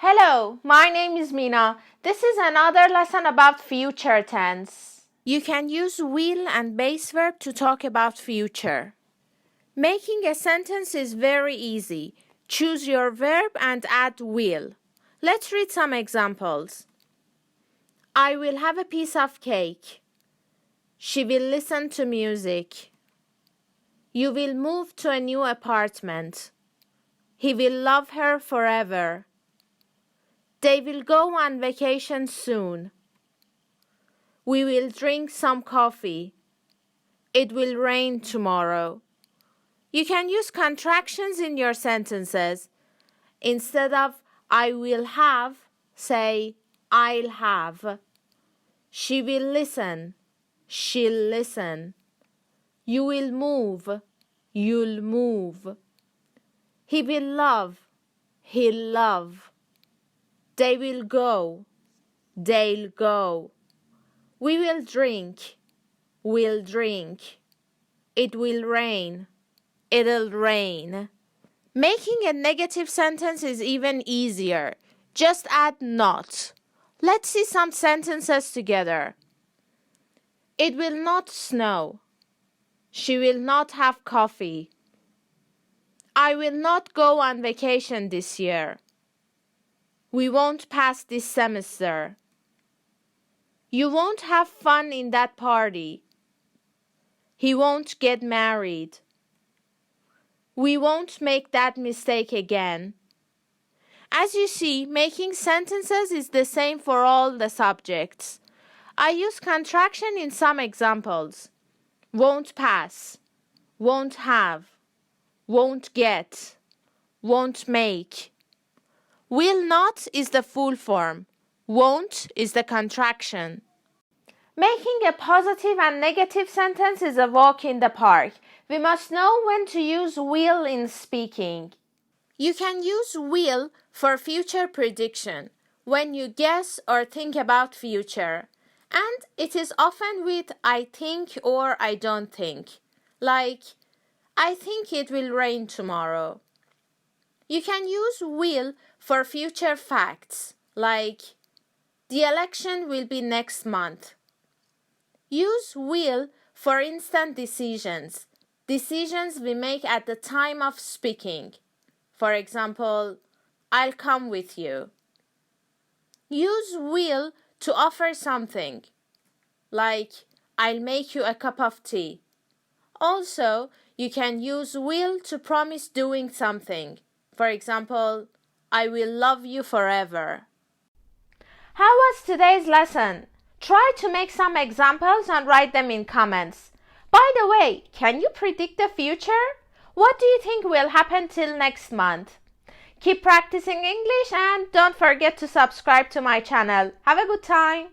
Hello, my name is Mina. This is another lesson about future tense. You can use will and base verb to talk about future. Making a sentence is very easy. Choose your verb and add will. Let's read some examples. I will have a piece of cake. She will listen to music. You will move to a new apartment. He will love her forever. They will go on vacation soon. We will drink some coffee. It will rain tomorrow. You can use contractions in your sentences. Instead of I will have, say I'll have. She will listen. She'll listen. You will move. You'll move. He will love. He'll love. They will go. They'll go. We will drink. We'll drink. It will rain. It'll rain. Making a negative sentence is even easier. Just add not. Let's see some sentences together. It will not snow. She will not have coffee. I will not go on vacation this year. We won't pass this semester. You won't have fun in that party. He won't get married. We won't make that mistake again. As you see, making sentences is the same for all the subjects. I use contraction in some examples. Won't pass, won't have, won't get, won't make. Will not is the full form. Won't is the contraction. Making a positive and negative sentence is a walk in the park. We must know when to use will in speaking. You can use will for future prediction, when you guess or think about future. And it is often with I think or I don't think. Like, I think it will rain tomorrow. You can use will for future facts, like, the election will be next month. Use will for instant decisions, decisions we make at the time of speaking. For example, I'll come with you. Use will to offer something, like, I'll make you a cup of tea. Also, you can use will to promise doing something. For example, I will love you forever. How was today's lesson? Try to make some examples and write them in comments. By the way, can you predict the future? What do you think will happen till next month? Keep practicing English and don't forget to subscribe to my channel. Have a good time!